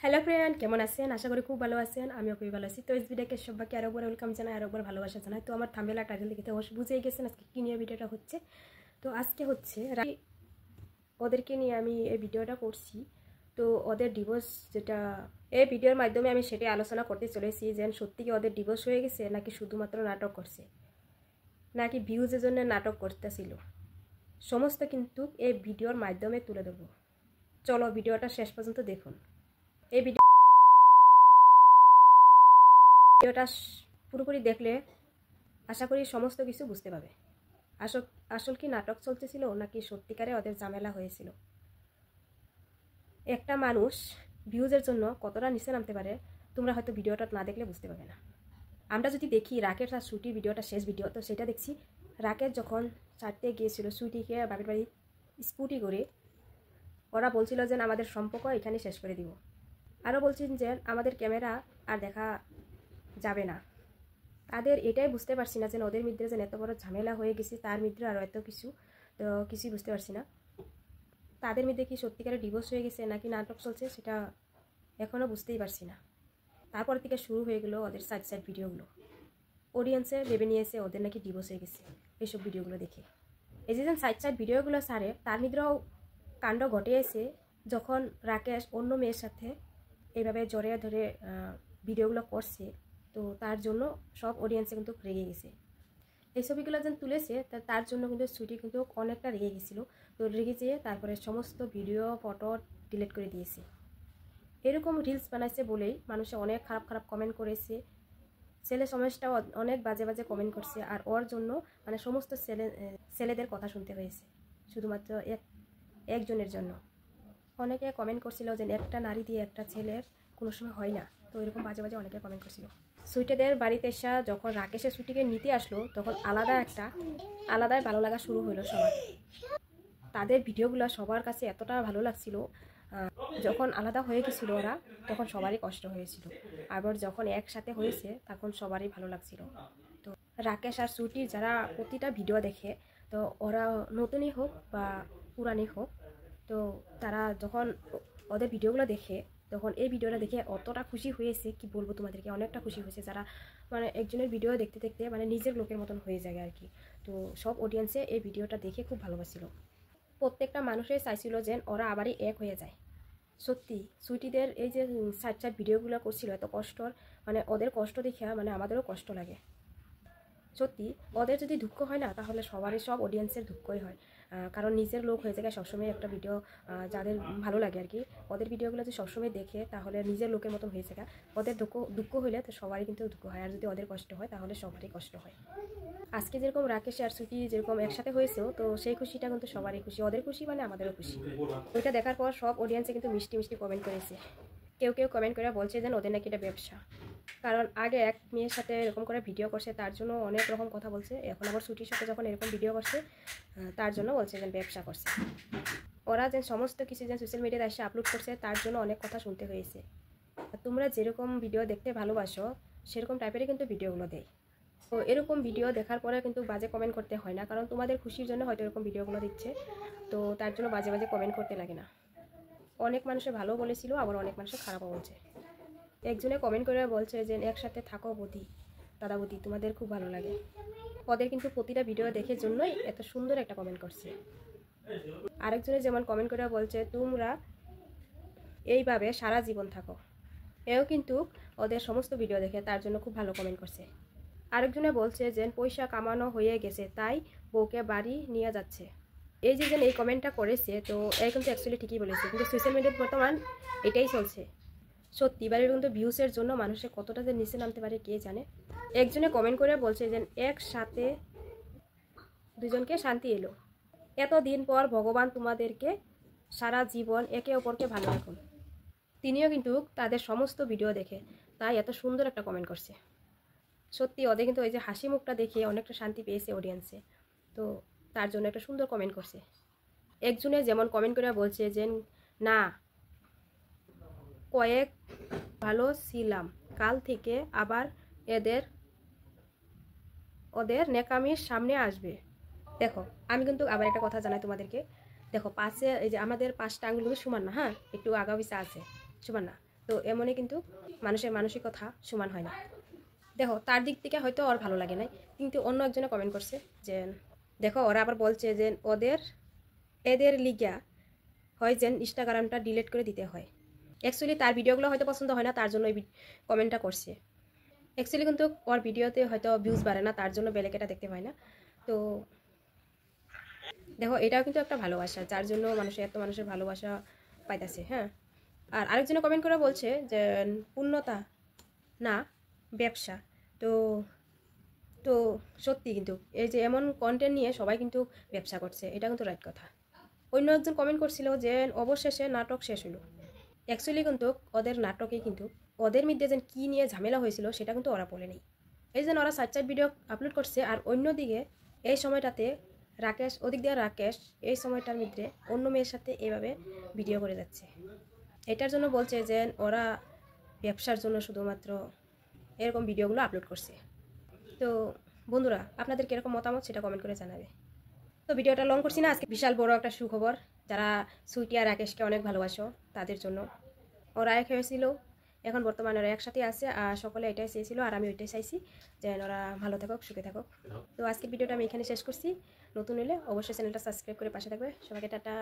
Hello friend, কেমন আছেন? আশা করি খুব ভালো আছেন। আমিও খুবই ভালো আছি। তো এই ভিডিওকে সবাইকে আরেকবার ওয়েলকাম জানাই, আরেকবার ভালোবাসা জানাই। তো আমার থাম্বনেল আর টাইটেল দেখে অবশ্যই বুঝেই গেছেন আজকে কী নিয়ে ভিডিওটা হচ্ছে। তো আজকে হচ্ছে ওদেরকে নিয়ে আমি এই ভিডিওটা করছি। তো ওদের ডিভোর্স যেটা এই ভিডিওর মাধ্যমে আমি সেটাই আলোচনা করতে চলেছি, যে সত্যি কি ওদের ডিভোর্স হয়ে গেছে, নাকি শুধুমাত্র নাটক করছে, নাকি ভিউজের জন্য নাটক করতেছিল, সমস্ত কিন্তু এই ভিডিওর মাধ্যমে তুলে দেবো। চলো ভিডিওটা শেষ পর্যন্ত দেখুন। এই ভিডিওটা পুরোপুরি দেখলে আশা করি সমস্ত কিছু বুঝতে পারবে। আসল কি নাটক চলতেছিল, নাকি সত্যিকারে ওদের ঝামেলা হয়েছিল। একটা মানুষ ভিউজের জন্য কতটা নিচে নামতে পারে তোমরা হয়তো ভিডিওটা না দেখলে বুঝতে পারবে না। আমরা যদি দেখি রাকেশ আর সুইটির ভিডিওটা, শেষ ভিডিও, তো সেটা দেখছি রাকেশ যখন ছাড়তে গিয়েছিল সুইটিকে বাপের বাড়ি স্কুটি করে, ওরা বলছিল যে আমাদের সম্পর্ক এখানে শেষ করে দিব। আরও বলছেন যে আমাদের ক্যামেরা আর দেখা যাবে না। তাদের এটাই বুঝতে পারছি না যে ওদের মধ্যে যেন এত বড় ঝামেলা হয়ে গেছে, তার মধ্যে আরও এত কিছু, তো কিছুই বুঝতে পারছি না। তাদের মধ্যে কি সত্যিকারে ডিভোর্স হয়ে গেছে নাকি নাটক চলছে সেটা এখনও বুঝতেই পারছি না। তারপর থেকে শুরু হয়ে গেলো ওদের সাইড ভিডিওগুলো। অডিয়েন্সে ভেবে নিয়েছে ওদের নাকি ডিভোর্স হয়ে গেছে এইসব ভিডিওগুলো দেখে। এই যে সাইড ভিডিওগুলো সারে, তার মধ্যেও কাণ্ড ঘটিয়েছে যখন রাকেশ অন্য মেয়ের সাথে এইভাবে জড়িয়ে ধরে ভিডিওগুলো করছে। তো তার জন্য সব অডিয়েন্সে কিন্তু রেগে গেছে। এই ছবিগুলো যেন তুলেছে তার জন্য কিন্তু সুইটি কিন্তু অনেকটা রেগে গেছিলো। তো রেগে যেয়ে তারপরে সমস্ত ভিডিও ফটো ডিলিট করে দিয়েছে। এরকম রিলস বানাইছে বলেই মানুষে অনেক খারাপ খারাপ কমেন্ট করেছে। ছেলে সমাজটাও অনেক বাজে বাজে কমেন্ট করছে। আর ওর জন্য মানে সমস্ত ছেলেদের কথা শুনতে হয়েছে, শুধুমাত্র একজনের জন্য। অনেকে কমেন্ট করছিল যে একটা নারী দিয়ে একটা ছেলের কোনো সময় হয় না। তো এরকম বাজে বাজে অনেকে কমেন্ট করছিল। সুইটিদের বাড়িতে এসে যখন রাকেশের ছুটিকে নিতে আসলো, তখন আলাদাই ভালো লাগা শুরু হলো সবার। তাদের ভিডিওগুলো সবার কাছে এতটা ভালো লাগছিল। যখন আলাদা হয়ে গেছিল ওরা, তখন সবারই কষ্ট হয়েছিল। আবার যখন একসাথে হয়েছে তখন সবারই ভালো লাগছিল। তো রাকেশ আর সুইটির যারা প্রতিটা ভিডিও দেখে, তো ওরা নতুনই হোক বা পুরানি হোক, তো তারা যখন ওদের ভিডিওগুলো দেখে, তখন এই ভিডিওটা দেখে অতটা খুশি হয়েছে কি বলবো তোমাদেরকে। অনেকটা খুশি হয়েছে, যারা মানে একজনের ভিডিও দেখতে দেখতে মানে নিজের লোকের মতন হয়ে যায় আর কি। তো সব অডিয়েন্সে এই ভিডিওটা দেখে খুব ভালোবাসছিল। প্রত্যেকটা মানুষই চাইছিল যে ওরা আবারই এক হয়ে যায়। সত্যি সুইটিদের এই যে সাইড ভিডিওগুলো করছিল এত কষ্টর, মানে ওদের কষ্ট দেখে মানে আমাদেরও কষ্ট লাগে। সত্যি ওদের যদি দুঃখ হয় না, তাহলে সবারই সব অডিয়েন্সের দুঃখই হয়। কারণ নিজের লোক হয়ে যায় সবসময় একটা ভিডিও, যাদের ভালো লাগে আর কি, ওদের ভিডিওগুলো যদি সবসময় দেখে তাহলে নিজের লোকের মতন হয়ে যায়। ওদের দুঃখ হইলে তো সবারই কিন্তু দুঃখ হয়, আর যদি ওদের কষ্ট হয় তাহলে সবারই কষ্ট হয়। আজকে যেরকম রাকেশ আর সুইটি যেরকম একসাথে হয়েছেও, তো সেই খুশিটা কিন্তু সবারই খুশি। ওদের খুশি মানে আমাদেরও খুশি। ওইটা দেখার পর সব অডিয়েন্সে কিন্তু মিষ্টি মিষ্টি কমেন্ট করেছে। কেউ কমেন্ট করে বলছে যেন ওদের নাকি এটা ব্যবসা। কারণ আগে এক মেয়ের সাথে এরকম করে ভিডিও করছে, তার জন্য অনেক রকম কথা বলছে। এখন আবার সুইটির সাথে যখন এরকম ভিডিও করছে, তার জন্য বলছে যেন ব্যবসা করছে। ওরা যে সমস্ত কিছু যে সোশ্যাল মিডিয়াতে এসে আপলোড করছে, তার জন্য অনেক কথা শুনতে হয়েছে। তোমরা যেরকম ভিডিও দেখতে ভালোবাসো, সেরকম টাইপেরই কিন্তু ভিডিওগুলো দেয়। তো এরকম ভিডিও দেখার পরে কিন্তু বাজে কমেন্ট করতে হয় না, কারণ তোমাদের খুশির জন্য হয়তো এরকম ভিডিওগুলো দিচ্ছে। তো তার জন্য বাজে বাজে কমেন্ট করতে লাগে না। অনেক মানুষে ভালো বলেছিল, আবার অনেক মানুষে খারাপও বলছে। একজনে কমেন্ট করে বলছে যে একসাথে থাকো বৌদি, দাদা বৌদি, তোমাদের খুব ভালো লাগে। ওদের কিন্তু প্রতিটা ভিডিও দেখে জন্যই এত সুন্দর একটা কমেন্ট করছে। আরেকজনে যেমন কমেন্ট করে বলছে তোমরা এইভাবে সারা জীবন থাকো। এও কিন্তু ওদের সমস্ত ভিডিও দেখে তার জন্য খুব ভালো কমেন্ট করছে। আরেকজনে বলছে যে পয়সা কামানো হয়ে গেছে, তাই বউকে বাড়ি নিয়ে যাচ্ছে। এই যে এই কমেন্টটা করেছে, তো এই কিন্তু অ্যাকচুয়ালি ঠিকই বলেছে, কিন্তু সোশ্যাল মিডিয়াতে বর্তমান এটাই চলছে। সত্যি এবারে কিন্তু ভিউসের জন্য মানুষের কতটা যে নিচে নামতে পারে কে জানে। একজনে কমেন্ট করে বলছে যে একসাথে দুজনকে শান্তি এলো, এতদিন পর ভগবান তোমাদেরকে সারা জীবন একে অপরকে ভালো রাখুন। তিনিও কিন্তু তাদের সমস্ত ভিডিও দেখে তাই এত সুন্দর একটা কমেন্ট করছে। সত্যি ওদের কিন্তু ওই যে হাসি মুখটা দেখে অনেকটা শান্তি পেয়েছে অডিয়েন্সে। তো তার জন্য একটা সুন্দর কমেন্ট করছে। একজনে যেমন কমেন্ট করে বলছে যে না, কয়েক ভালো ছিলাম, কাল থেকে আবার ওদের নেকামির সামনে আসবে। দেখো আমি কিন্তু আবার একটা কথা জানাই তোমাদেরকে। দেখো পাশে এই যে আমাদের 5টা আঙুল সমান না, হ্যাঁ, একটু আগা পিছা আছে, সমান না। তো এমনই কিন্তু মানুষের মানসিকতা সমান হয় না। দেখো তার দিক থেকে হয়তো ওর ভালো লাগে নাই, কিন্তু অন্য একজনে কমেন্ট করছে যে দেখো ওরা আবার বলছে যে এদের লিগা হয় যে ইনস্টাগ্রামটা ডিলিট করে দিতে হয়। অ্যাকচুয়ালি তার ভিডিওগুলো হয়তো পছন্দ হয় না, তার জন্য এই কমেন্টটা করছে। অ্যাকচুয়ালি কিন্তু ওর ভিডিওতে হয়তো ভিউজ বাড়ে না, তার জন্য বেলেক এটা দেখতে পায় না। তো দেখো এটাও কিন্তু একটা ভালোবাসা, যার জন্য মানুষের ভালোবাসা পাইতেছে। হ্যাঁ, আর আরেকজনে কমেন্ট করে বলছে যে পূর্ণতা না ব্যবসা। তো তো সত্যি কিন্তু এই যে এমন কন্টেন্ট নিয়ে সবাই কিন্তু ব্যবসা করছে, এটা কিন্তু রাইট কথা। অন্য একজন কমেন্ট করছিল যে অবশেষে নাটক শেষ হলো। অ্যাকচুয়ালি কিন্তু ওদের নাটকে কিন্তু ওদের মধ্যে যেন কী নিয়ে ঝামেলা হয়েছিল সেটা কিন্তু ওরা বলে নেই। এই যেন ওরা 4 ভিডিও আপলোড করছে, আর অন্যদিকে এই সময়টাতে ওদিক দিয়ে রাকেশ এই সময়টার মধ্যে অন্য মেয়ের সাথে এইভাবে ভিডিও করে যাচ্ছে। এটার জন্য বলছে যে ওরা ব্যবসার জন্য শুধুমাত্র এরকম ভিডিওগুলো আপলোড করছে। তো বন্ধুরা, আপনাদের কীরকম মতামত সেটা কমেন্ট করে জানাবে। তো ভিডিওটা লং করছি না, আজকে বিশাল বড় একটা সুখবর। যারা সুইটি আর রাকেশকে অনেক ভালোবাসো তাদের জন্য। ওরা এক হয়েছিল, এখন বর্তমানে ওরা একসাথে আছে, আর সকলে এটাই চেয়েছিল, আর আমি ওইটাই চাইছি যে ওরা ভালো থাকুক, সুখে থাকুক। তো আজকে ভিডিওটা আমি এখানে শেষ করছি। নতুন হলে অবশ্যই চ্যানেলটা সাবস্ক্রাইব করে পাশে থাকবে। সবাইকে টাটা।